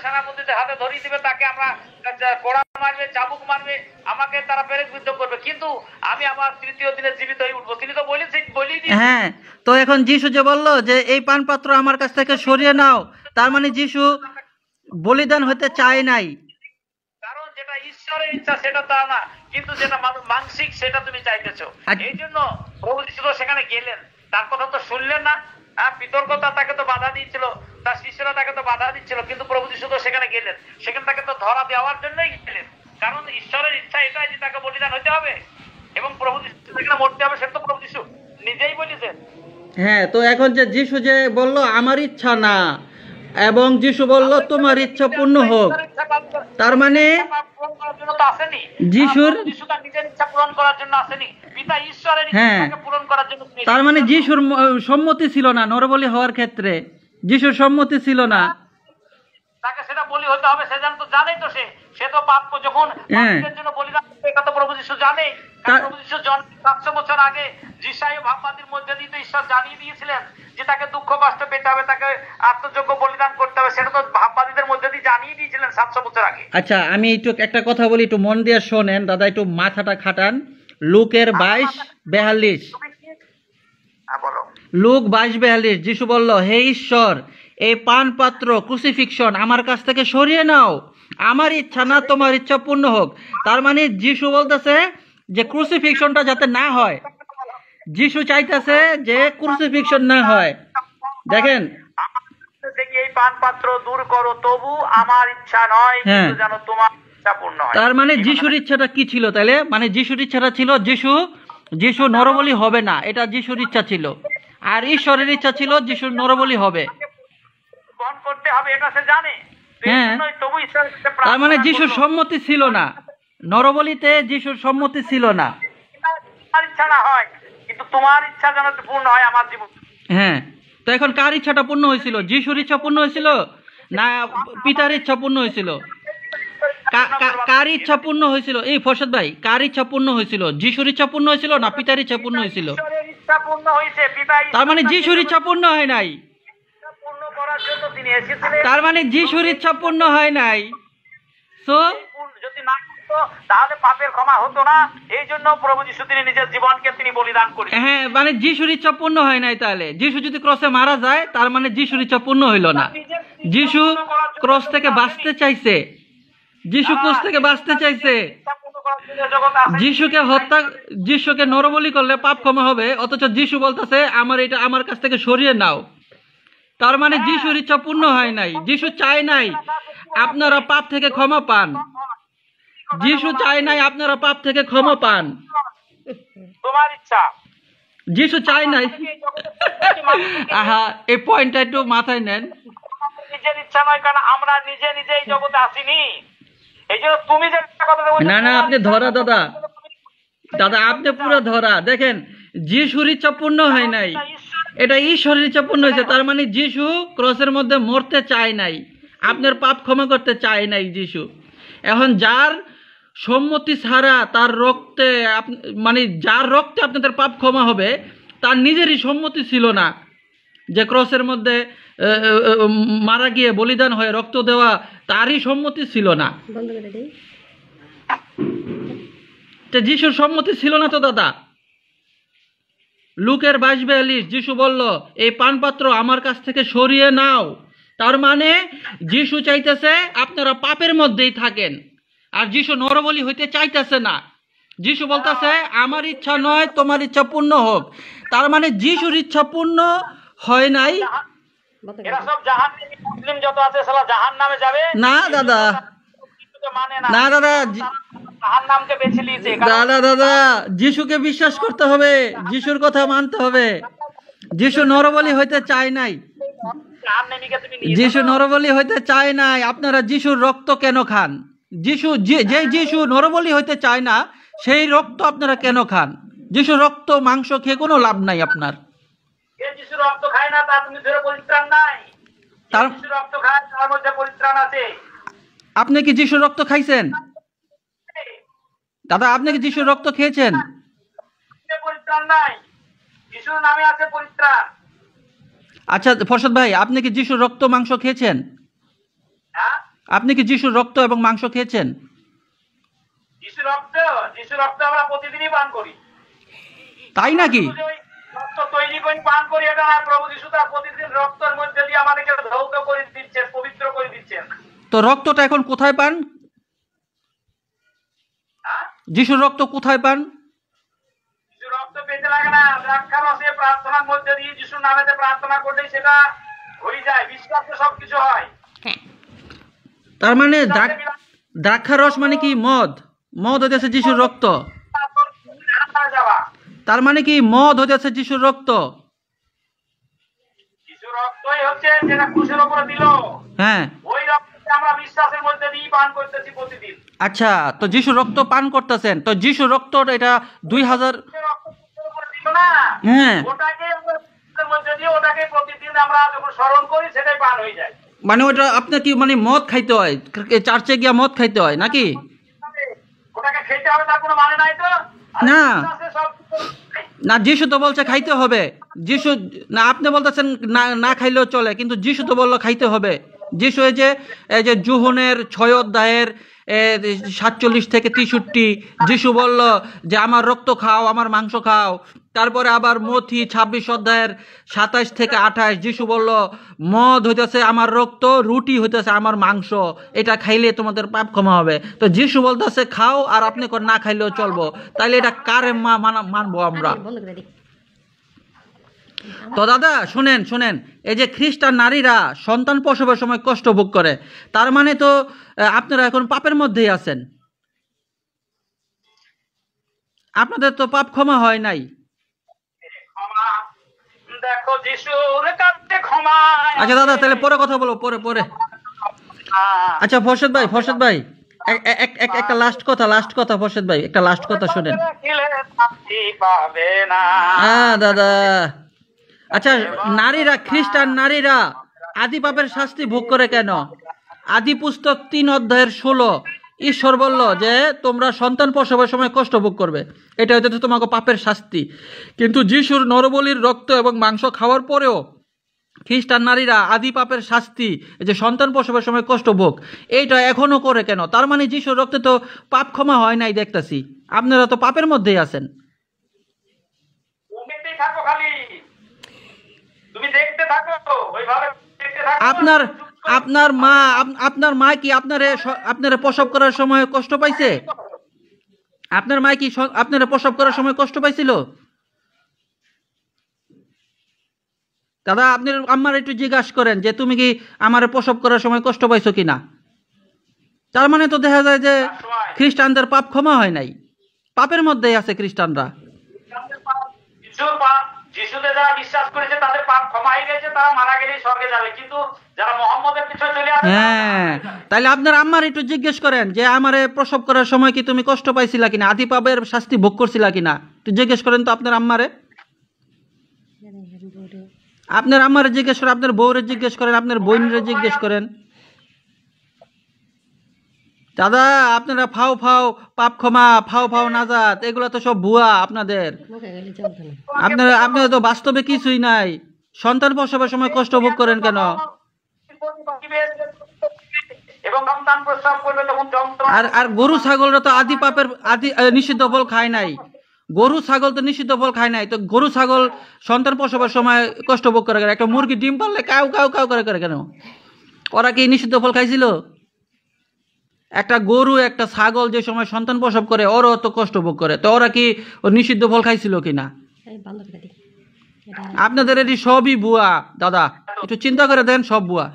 সেনাপতিদের হাতে ধরিয়ে দিবে, তাকে আমরা কোড়া মারবে, চাবুক মারবে, আমাকে তারা পেরেকবিদ্ধ করবে, কিন্তু আমি আমার তৃতীয় দিনে জীবিত হয়ে উঠবো। তিনি তো বলেই দিয়েছেন। হ্যাঁ, তো এখন যিশু যে বললো যে এই পানপাত্র আমার কাছ থেকে সরিয়ে নাও, তার মানে যিশু বলিদান হতে চায় নাই। কারণ যেটা ঈশ্বরের ইচ্ছা সেটা তা না, কিন্তু যেটা মানসিক সেটা তুমি চাইতেছো। এই জন্য প্রভু যিশু সেখানে গেলেন, তার কথা তো শুনলেন না। বিতর্কতা তাকে তো বাধা দিয়েছিল, তার শিষ্যরা তাকে তো বাধা দিচ্ছিল, কিন্তু প্রভু যিশু তো সেখানে গেলেন, সেখানে তাকে তো ধরা দেওয়ার জন্যই গেলেন। কারণ ঈশ্বরের ইচ্ছা এটাই যে তাকে বলিদান হতে হবে এবং প্রভু যিশু সেখানে মরতে হবে, সেটা তো প্রভু যিশু নিজেই বলেছেন। হ্যাঁ, তো এখন যে যিশু যে বললো আমার ইচ্ছা না, এবং যিশু বলল তোমার ইচ্ছা পূর্ণ হোক, তার মানে যিশুর, হ্যাঁ, তার মানে যিশুর সম্মতি ছিল না নরবলি হওয়ার ক্ষেত্রে, যিশুর সম্মতি ছিল না। তাকে সেটা বলি হতে হবে, সে জানতো, জানেই তো, সে তো পাপ যখন পাপীদের জন্য বলিদান করবে, এটা তো প্রভু যিশু জানে। প্রভু যিশু 700 বছর আগে যিশাই ভাববাদীর মধ্যে দিয়ে তো ঈশ্বর জানিয়ে দিয়েছিলেন যে তাকে দুঃখ কষ্ট পেতে হবে, তাকে আত্মযোগ্য বলিদান করতে হবে, সেটা তো ভাববাদীদের মধ্যে দিয়ে জানিয়ে দিয়েছিলেন 700 বছর আগে। আচ্ছা, আমি একটু একটা কথা বলি, একটু মন দিয়ে শোনেন দাদা, একটু মাথাটা খাটান। লুকের 22:42, লুক 22:42, যিশু বলল হে ঈশ্বর, এই পানপাত্র ক্রুসিফিকশন আমার কাছ থেকে সরিয়ে নাও, আমার ইচ্ছা না তোমার ইচ্ছা পূর্ণ হোক। তার মানে যিশু বলতেছে যে ক্রুসিফিকশনটা যাতে না হয়, যিশু চাইতেছে যে ক্রুসিফিকশন না হয়। দেখেন, এই পানপাত্র দূর করো, তবু আমার ইচ্ছা নয়, কিন্তু যেন তোমার ইচ্ছা পূর্ণ হয়। তার মানে যিশুর ইচ্ছাটা কি ছিল তাহলে? মানে যিশুর ইচ্ছাটা ছিল যিশু নরবলি হবে না, এটা যিশুর ইচ্ছা ছিল। আর ঈশ্বরের ইচ্ছা ছিল যিশু নরবলি হবে। হ্যাঁ, তার মানে যিশুর সম্মতি ছিল না, নরবলিতে যিশুর সম্মতি ছিল না। হ্যাঁ, তো এখন কার ইচ্ছাটা পূর্ণ হয়েছিল? যিশুর ইচ্ছা পূর্ণ হয়েছিল না পিতার ইচ্ছা পূর্ণ হয়েছিল? কার ইচ্ছা পূর্ণ হয়েছিল? এই ফরশাদ ভাই, কার ইচ্ছা পূর্ণ হয়েছিল? যিশুর ইচ্ছা পূর্ণ হয়েছিল না পিতার ইচ্ছা পূর্ণ হয়েছিল? তার মানে যিশুর ইচ্ছা পূর্ণ হয় নাই, তার মানে যিশুর ইচ্ছা পূর্ণ হয় নাই। সো যদি না করতো তাহলে পাপের ক্ষমা হতো না, এই জন্য প্রভু যিশু তিনি নিজের জীবনকে তিনি বলিদান করেছেন। হ্যাঁ, মানে যিশুর ইচ্ছা পূর্ণ হয় নাই। তাহলে যিশু যদি ক্রসে মারা যায়, তার মানে যিশুর ইচ্ছা পূর্ণ হইল না। যিশু ক্রস থেকে বাঁচতে চাইছে, যিশু ক্রস থেকে বাঁচতে চাইছে। যিশুকে নরবলি করলে পাপ ক্ষমা হবে, অথচ যিশু বলতেছে এটা আমার কাছ থেকে সরিয়ে নাও। তার মানে যিশুর ইচ্ছা পূর্ণ হয় নাই। যিশু চায় নাই আপনারা পাপ থেকে ক্ষমা পান, যিশু চায় নাই আপনারা পাপ থেকে ক্ষমা পান। তোমার ইচ্ছা, যিশু চায় নাই। আহা, এই পয়েন্টটা একটু মাথায় নেন। নিজের ইচ্ছা নয়, কারণ আমরা নিজে এই জগতে আসিনি। এই জন্য তুমি যে কথা বলছো, না, আপনি ধরা দাদা, আপনি পুরো ধরা। দেখেন, যিশুর ইচ্ছা পূর্ণ হয় নাই, এটা ঈশ্বরের ইচ্ছা পূর্ণ হয়েছে। তার মানে যিশু ক্রসের মধ্যে মরতে চায় নাই, আপনার পাপ ক্ষমা করতে চায় নাই যিশু। এখন যার সম্মতি ছাড়া তার রক্তে, মানে যার রক্তে আপনাদের পাপ ক্ষমা হবে, তার নিজেরই সম্মতি ছিল না যে ক্রসের মধ্যে মারা গিয়ে বলিদান হয়ে রক্ত দেওয়া, তারই সম্মতি ছিল না। যিশুর সম্মতি ছিল না তো দাদা। লুকের 22:42, যিশু বলল এই পানপাত্র আমার কাছ থেকে সরিয়ে নাও। তার মানে যিশু চাইতেছে আপনারা পাপের মধ্যেই থাকেন, আর যিশু নরবলি হইতে চাইতেছে না। যিশু বলতেছে আমার ইচ্ছা নয় তোমার ইচ্ছা পূর্ণ হোক। তার মানে যিশুর ইচ্ছা পূর্ণ হয় নাই। এরা সব জাহান্নামী, মুসলিম যত আছে সালা জাহান্নামে যাবে। না দাদা, না দাদা, জাহান্নামকে বেছে নিয়েছে। দাদা, যিশুকে বিশ্বাস করতে হবে, যিশুর কথা মানতে হবে। যিশু নরবলি হইতে চায় নাই, যিশু নরবলি হইতে চায় নাই। আপনারা যিশুর রক্ত কেন খান? যিশু নরবলি হইতে চায় না, সেই রক্ত আপনারা কেন খান? যিশু রক্ত মাংস খেয়ে কোনো লাভ নাই আপনার। যিশু রক্ত খায় না তার মধ্যে পরিত্রাণ নাই, যিশু রক্ত খায় তার মধ্যে পরিত্রাণ আছে। আপনি কি যিশুর রক্ত খাইছেন দাদা? আপনি কি যিশুর রক্ত খেয়েছেন? পরিত্রাণ নাই, যিশুর নামে আছে পরিত্রাণ। আচ্ছা ফরশাদ ভাই, আপনি কি যিশুর রক্ত মাংস খেয়েছেন? আপনি কি যিশুর রক্ত এবং মাংস খেয়েছেন? যিশু রক্ত আমরা প্রতিদিনই পান করি। তাই নাকি? শুধু যে ওই রক্ত তৈরি করে পান করি এটা না, প্রভু যিশু তার প্রতিদিন রক্তের মধ্যে দিয়ে আমাদেরকে ধৌত করে দিচ্ছেন, পবিত্র করে দিচ্ছেন। তো রক্তটা এখন কোথায় পান? হ্যাঁ? যিশুর রক্ত কোথায় পান? যিশু রক্ত পেতে লাগে না, দ্রাক্ষারসে প্রার্থনার মধ্যে দিয়ে যিশুর নামেতে প্রার্থনা করলেই সেটা হয়ে যায়। বিশ্বাসে সবকিছু হয়। তার মানে দ্রাক্ষারস মানে কি? মদ। মদ হইতেছে যিশুর রক্ত। যাওয়া তার মানে কি মদ হইতেছে যিশুর রক্ত? যিশু রক্তই হচ্ছে যেটা ক্রুশের উপরে দিল, হ্যাঁ। ওই রক্তকে আমরা বিশ্বাসের মধ্যে দিয়ে পান করতেছি প্রতিদিন। আচ্ছা, তো যিশুর রক্ত পান করতেছেন, তো যিশুর রক্ত এটা 2000 রক্ত ক্রুশের উপরে দিল না, হ্যাঁ, ওটাকে আমরা বিশ্বাসের মধ্যে দিয়ে ওটাকে প্রতিদিন আমরা যখন স্মরণ করি সেটাই পান হয়ে যায়। মানে ওটা আপনার কি মানে মদ খাইতে হয়, চার্চে গিয়া মদ খাইতে হয় নাকি? ওটাকে খেতে হবে তার কোনো মানে নাই তো। আর না। বিশ্বাসে সব না, যিশু তো বলছে খাইতে হবে। যিশু না, আপনি বলতেছেন না না খাইলেও চলে, কিন্তু যিশু তো বললো খাইতে হবে। যিশু এই যে যোহনের 6 অধ্যায়ের 47 থেকে 63 যিশু বলল যে আমার রক্ত খাও, আমার মাংস খাও। তারপরে আবার মথি 26 অধ্যায়ের 27 থেকে 28 যিশু বলল মদ হইতেছে আমার রক্ত, রুটি হইতেছে আমার মাংস, এটা খাইলে তোমাদের পাপ ক্ষমা হবে। তো যিশু বলতেছে খাও, আর আপনি না খাইলেও চলবো। তাইলে এটা কারে মানবো আমরা? তো দাদা শুনেন শুনেন, এই যে খ্রিস্টান নারীরা সন্তান প্রসবের সময় কষ্ট ভোগ করে, তার মানে তো আপনারা এখন পাপের মধ্যেই আছেন। আপনাদের তো পাপ ক্ষমা হয় নাই। ক্ষমা, দেখো যিশুর কাছে ক্ষমা। আচ্ছা দাদা, তাহলে পরে কথা বলো, পরে। আচ্ছা ফরশদ ভাই একটা লাস্ট কথা ফরশদ ভাই, একটা লাস্ট কথা শুনেন। পাবে না। হ্যাঁ দাদা। আচ্ছা, নারীরা, খ্রিস্টান নারীরা আদি পাপের শাস্তি ভোগ করে কেন? আদি পুস্তক 3 অধ্যায়ের 16 ঈশ্বর বলল যে তোমরা সন্তান প্রসবের সময় কষ্ট ভোগ করবে, এটা হচ্ছে তোমাকে পাপের শাস্তি। কিন্তু যিশুর নরবলির রক্ত এবং মাংস খাওয়ার পরেও খ্রিস্টান নারীরা আদি পাপের শাস্তি, যে সন্তান প্রসবের সময় কষ্ট ভোগ, এইটা এখনো করে কেন? তার মানে যিশুর রক্তে তো পাপ ক্ষমা হয় নাই দেখতেছি। আপনারা তো পাপের মধ্যেই আছেন। তুমি থাকো, খালি তুমি দেখতে থাকো, ওইভাবে দেখতে থাকো। আপনার মা কি আপনারে প্রসব করার সময় কষ্ট পাইছে? আপনার মা কি আপনারে প্রসব করার সময় কষ্ট পাইছিল? দাদা, আপনি আমার একটু জিজ্ঞাসা করেন যে তুমি কি আমারে প্রসব করার সময় কষ্ট পাইছো কিনা। তার মানে তো দেখা যায় যে খ্রিস্টানদের পাপ ক্ষমা হয় নাই, পাপের মধ্যেই আছে খ্রিস্টানরা। যিশুতে যারা বিশ্বাস করেছে তাদের পাপ ক্ষমা হয়ে গেছে, তারা মারা গেলেই স্বর্গে যাবে। কিন্তু যারা মুহাম্মদের পিছনে চলে আসে, হ্যাঁ, তাইলে আপনার আম্মার একটু জিজ্ঞেস করেন যে আমারে প্রসব করার সময় কি তুমি কষ্ট পাইছিলা কিনা, আদি পাপের শাস্তি ভোগ করছিলা কিনা, একটু জিজ্ঞেস করেন তো আপনার আম্মারে। আপনার আম্মারে জিজ্ঞেস করেন, আপনার বউরে জিজ্ঞেস করেন, আপনার বোনরে জিজ্ঞেস করেন। দাদা, আপনারা ফাও পাপ ক্ষমা, ফাও নাজাত, এগুলো তো সব ভুয়া আপনাদের। আপনারা তো বাস্তবে কিছুই নাই। সন্তান প্রসবের সময় কষ্ট ভোগ করেন কেন? আর গরু ছাগলরা তো আদি পাপের নিষিদ্ধ ফল খায় নাই। গরু ছাগল তো নিষিদ্ধ ফল খায় নাই, তো গরু ছাগল সন্তান প্রসবের সময় কষ্ট ভোগ করে কেন? একটা মুরগি ডিম পারলে কাউ করে কেন? ওরা কি নিষিদ্ধ ফল খাইছিল? একটা গরু, একটা ছাগল যে সময় সন্তান প্রসব করে ওরও তো কষ্ট ভোগ করে, তো ওরা কি নিষিদ্ধ ফল খাইছিল কিনা? আপনাদের এটি সবই ভুয়া দাদা, একটু চিন্তা করে দেন, সব ভুয়া।